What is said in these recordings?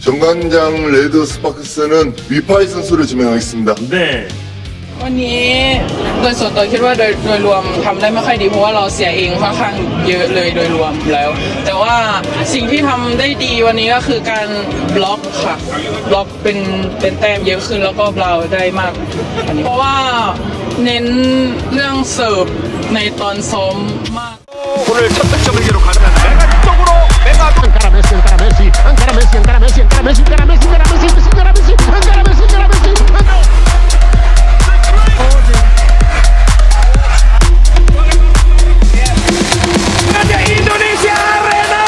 정관장 레드 스파크스는 위파이 선수를 지명하겠습니다. 네. วันนี้โดยส่วนตัวคิดว่าโดยรวมทำได้ไม่ค่อยดีเพราะว่าเราเสียเองค่อนข้างเยอะเลยโดยรวมแล้วแต่ว่าสิ่งที่ทำได้ดีวันนี้ก็คือการบล็อกค่ะบล็อกเป็นแต้มเยอะขึ้นแล้วก็เบาได้มากเพราะว่าเน้นเรื่องเสิร์ฟในตอนซ้อมมาก 오늘 첫 득점을 기록하는 메가 쪽으로 메가도 Encara Messi, encara Messi, encara Messi, encara Messi, encara Messi, encara Messi, encara Messi, encara Messi, encara Messi, encara Messi. Raja Indonesia Arena.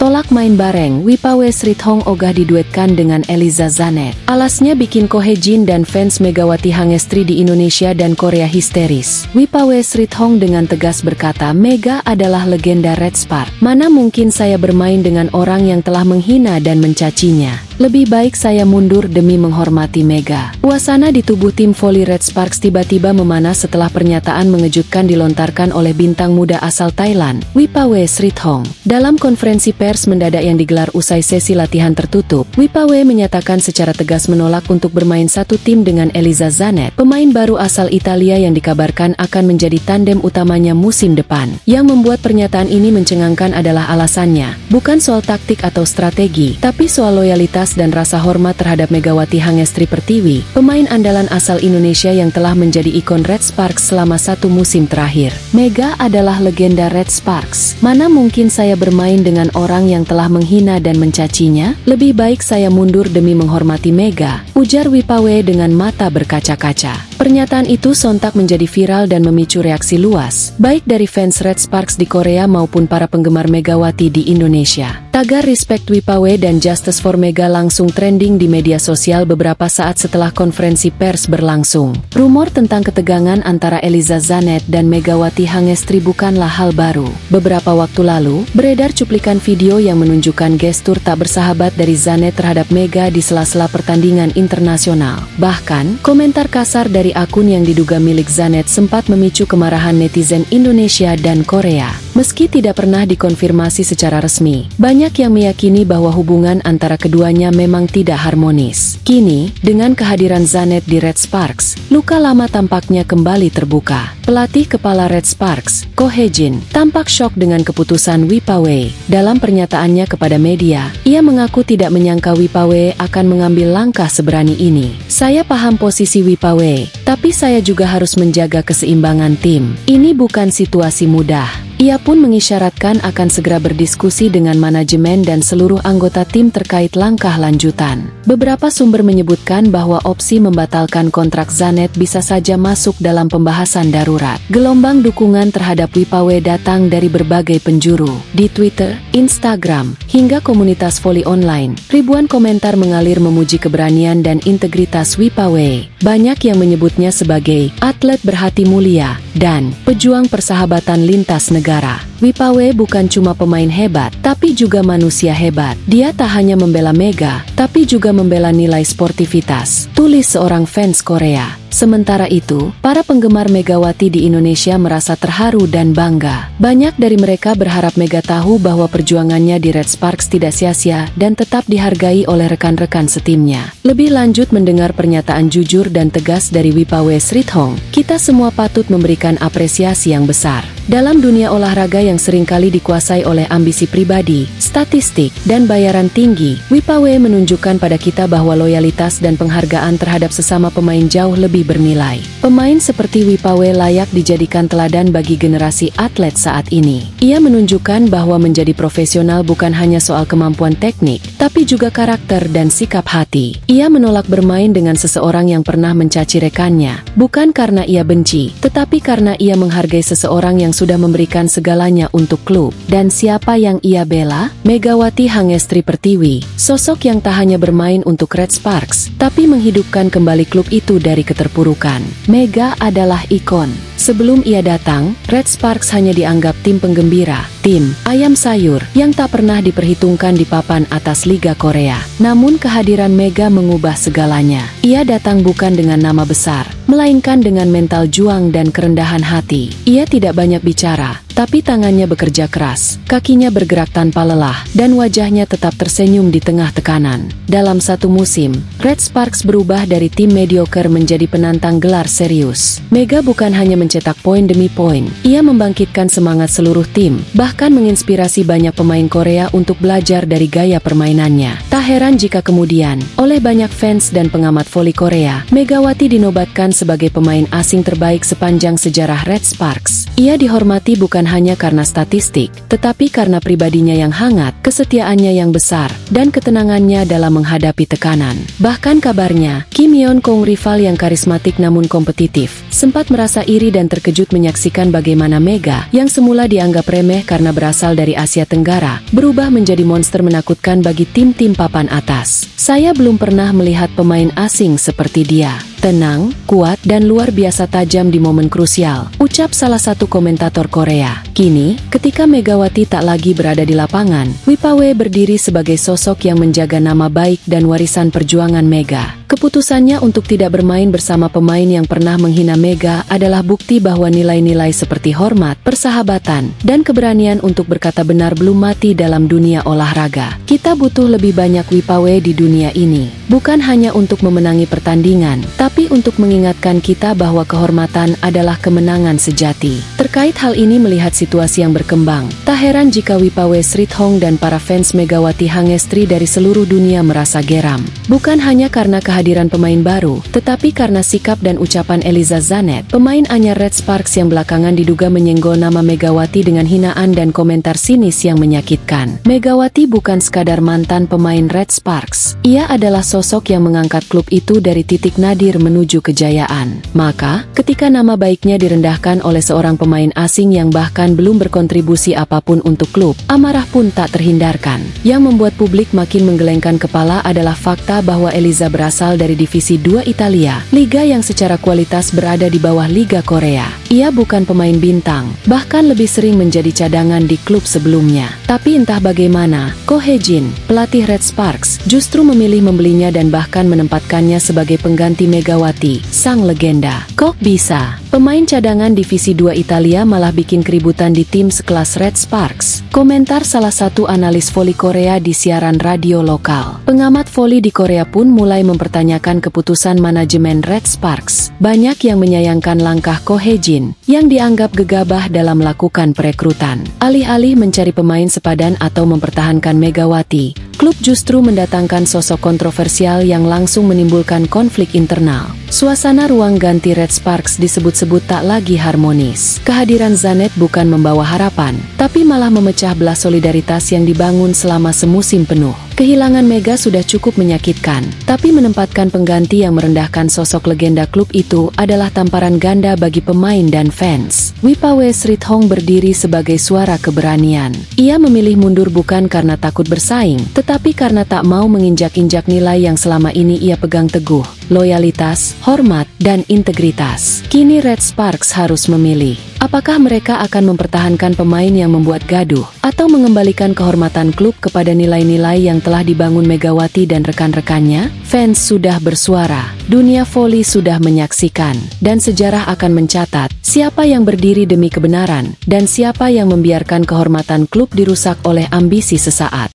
Tolak main bareng, Wipawe Srithong ogah diduetkan dengan Eliza Zanet. Alasnya bikin Ko Hye-jin dan fans Megawati Hangestri di Indonesia dan Korea histeris. Wipawe Srithong dengan tegas berkata, Mega adalah legenda Red Spark. Mana mungkin saya bermain dengan orang yang telah menghina dan mencacinya. Lebih baik saya mundur demi menghormati Mega. Suasana di tubuh tim voli Red Sparks tiba-tiba memanas setelah pernyataan mengejutkan dilontarkan oleh bintang muda asal Thailand, Wipawe Srithong. Dalam konferensi pers mendadak yang digelar usai sesi latihan tertutup, Wipawe menyatakan secara tegas menolak untuk bermain satu tim dengan Eliza Zanet, pemain baru asal Italia yang dikabarkan akan menjadi tandem utamanya musim depan. Yang membuat pernyataan ini mencengangkan adalah alasannya, bukan soal taktik atau strategi, tapi soal loyalitas dan rasa hormat terhadap Megawati Hangestri Pertiwi, pemain andalan asal Indonesia yang telah menjadi ikon Red Sparks selama satu musim terakhir. Mega adalah legenda Red Sparks. Mana mungkin saya bermain dengan orang yang telah menghina dan mencacinya? Lebih baik saya mundur demi menghormati Mega, ujar Wipawe dengan mata berkaca-kaca. Pernyataan itu sontak menjadi viral dan memicu reaksi luas, baik dari fans Red Sparks di Korea maupun para penggemar Megawati di Indonesia. Tagar Respect Wipawe dan Justice for Mega langsung trending di media sosial beberapa saat setelah konferensi pers berlangsung. Rumor tentang ketegangan antara Eliza Zanet dan Megawati Hangestri bukanlah hal baru. Beberapa waktu lalu, beredar cuplikan video yang menunjukkan gestur tak bersahabat dari Zanet terhadap Mega di sela-sela pertandingan internasional. Bahkan, komentar kasar dari akun yang diduga milik Zanet sempat memicu kemarahan netizen Indonesia dan Korea. Meski tidak pernah dikonfirmasi secara resmi, banyak yang meyakini bahwa hubungan antara keduanya memang tidak harmonis. Kini, dengan kehadiran Zanet di Red Sparks, luka lama tampaknya kembali terbuka. Pelatih kepala Red Sparks, Ko Hye-jin, tampak syok dengan keputusan Wipawe. Dalam pernyataannya kepada media, ia mengaku tidak menyangka Wipawe akan mengambil langkah seberani ini. Saya paham posisi Wipawe, tapi saya juga harus menjaga keseimbangan tim. Ini bukan situasi mudah. Ia pun mengisyaratkan akan segera berdiskusi dengan manajemen dan seluruh anggota tim terkait langkah lanjutan. Beberapa sumber menyebutkan bahwa opsi membatalkan kontrak Zanet bisa saja masuk dalam pembahasan darurat. Gelombang dukungan terhadap Wipawe datang dari berbagai penjuru. Di Twitter, Instagram, hingga komunitas voli online, ribuan komentar mengalir memuji keberanian dan integritas Wipawe. Banyak yang menyebutnya sebagai atlet berhati mulia dan pejuang persahabatan lintas negara. Wipawe bukan cuma pemain hebat, tapi juga manusia hebat. Dia tak hanya membela Mega, tapi juga membela nilai sportivitas, tulis seorang fans Korea. Sementara itu, para penggemar Megawati di Indonesia merasa terharu dan bangga. Banyak dari mereka berharap Mega tahu bahwa perjuangannya di Red Sparks tidak sia-sia dan tetap dihargai oleh rekan-rekan setimnya. Lebih lanjut mendengar pernyataan jujur dan tegas dari Wipawe Srithong, kita semua patut memberikan apresiasi yang besar. Dalam dunia olahraga yang seringkali dikuasai oleh ambisi pribadi, statistik, dan bayaran tinggi, Wipawe menunjukkan pada kita bahwa loyalitas dan penghargaan terhadap sesama pemain jauh lebih bernilai. Pemain seperti Wipawe layak dijadikan teladan bagi generasi atlet saat ini. Ia menunjukkan bahwa menjadi profesional bukan hanya soal kemampuan teknik, tapi juga karakter dan sikap hati. Ia menolak bermain dengan seseorang yang pernah mencaci rekannya, bukan karena ia benci, tetapi karena ia menghargai seseorang yang sudah memberikan segalanya untuk klub. Dan siapa yang ia bela? Megawati Hangestri Pertiwi, sosok yang tak hanya bermain untuk Red Sparks, tapi menghidupkan kembali klub itu dari keterpurukan. Mega adalah ikon. Sebelum ia datang, Red Sparks hanya dianggap tim penggembira, tim ayam sayur yang tak pernah diperhitungkan di papan atas Liga Korea. Namun kehadiran Mega mengubah segalanya. Ia datang bukan dengan nama besar, melainkan dengan mental juang dan kerendahan hati. Ia tidak banyak bicara, tapi tangannya bekerja keras, kakinya bergerak tanpa lelah, dan wajahnya tetap tersenyum di tengah tekanan. Dalam satu musim, Red Sparks berubah dari tim mediocre menjadi penantang gelar serius. Mega bukan hanya mencetak poin demi poin, ia membangkitkan semangat seluruh tim, bahkan menginspirasi banyak pemain Korea untuk belajar dari gaya permainannya. Tak heran jika kemudian, oleh banyak fans dan pengamat voli Korea, Megawati dinobatkan sebagai pemain asing terbaik sepanjang sejarah Red Sparks. Ia dihormati bukan hanya karena statistik, tetapi karena pribadinya yang hangat, kesetiaannya yang besar, dan ketenangannya dalam menghadapi tekanan. Bahkan kabarnya, Kim Yeon Kong, rival yang karismatik namun kompetitif, sempat merasa iri dan terkejut menyaksikan bagaimana Mega, yang semula dianggap remeh karena berasal dari Asia Tenggara, berubah menjadi monster menakutkan bagi tim-tim papan atas. Saya belum pernah melihat pemain asing seperti dia. Tenang, kuat, dan luar biasa tajam di momen krusial, ucap salah satu komentator Korea. Kini, ketika Megawati tak lagi berada di lapangan, Wipawe berdiri sebagai sosok yang menjaga nama baik dan warisan perjuangan Mega. Keputusannya untuk tidak bermain bersama pemain yang pernah menghina Mega adalah bukti bahwa nilai-nilai seperti hormat, persahabatan, dan keberanian untuk berkata benar belum mati dalam dunia olahraga. Kita butuh lebih banyak Wipawe di dunia ini, bukan hanya untuk memenangi pertandingan, tapi untuk mengingatkan kita bahwa kehormatan adalah kemenangan sejati. Terkait hal ini, melihat situasi yang berkembang, tak heran jika Wipawe Srithong dan para fans Megawati Hangestri dari seluruh dunia merasa geram. Bukan hanya karena kehadiran pemain baru, tetapi karena sikap dan ucapan Eliza Zanet, pemain anyar Red Sparks yang belakangan diduga menyenggol nama Megawati dengan hinaan dan komentar sinis yang menyakitkan. Megawati bukan sekadar mantan pemain Red Sparks, ia adalah sosok yang mengangkat klub itu dari titik nadir menuju kejayaan. Maka, ketika nama baiknya direndahkan oleh seorang pemain asing yang bahkan belum berkontribusi apapun untuk klub, amarah pun tak terhindarkan. Yang membuat publik makin menggelengkan kepala adalah fakta bahwa Eliza berasal dari Divisi 2 Italia, liga yang secara kualitas berada di bawah Liga Korea. Ia bukan pemain bintang, bahkan lebih sering menjadi cadangan di klub sebelumnya. Tapi entah bagaimana, Ko Hye-jin, pelatih Red Sparks, justru memilih membelinya dan bahkan menempatkannya sebagai pengganti Megawati, sang legenda. Kok bisa? Pemain cadangan Divisi 2 Italia malah bikin keributan di tim sekelas Red Sparks. Komentar salah satu analis voli Korea di siaran radio lokal. Pengamat voli di Korea pun mulai mempertanyakan keputusan manajemen Red Sparks. Banyak yang menyayangkan langkah Ko Hye-jin, yang dianggap gegabah dalam melakukan perekrutan. Alih-alih mencari pemain sepadan atau mempertahankan Megawati, klub justru mendatangkan sosok kontroversial yang langsung menimbulkan konflik internal. Suasana ruang ganti Red Sparks disebut-sebut tak lagi harmonis. Kehadiran Zanet bukan membawa harapan, tapi malah memecah belah solidaritas yang dibangun selama semusim penuh. Kehilangan Mega sudah cukup menyakitkan, tapi menempatkan pengganti yang merendahkan sosok legenda klub itu adalah tamparan ganda bagi pemain dan fans. Wipawe Srithong berdiri sebagai suara keberanian. Ia memilih mundur bukan karena takut bersaing, tetapi karena tak mau menginjak-injak nilai yang selama ini ia pegang teguh: loyalitas, hormat, dan integritas. Kini Red Sparks harus memilih. Apakah mereka akan mempertahankan pemain yang membuat gaduh, atau mengembalikan kehormatan klub kepada nilai-nilai yang telah dibangun Megawati dan rekan-rekannya? Fans sudah bersuara, dunia voli sudah menyaksikan, dan sejarah akan mencatat siapa yang berdiri demi kebenaran, dan siapa yang membiarkan kehormatan klub dirusak oleh ambisi sesaat.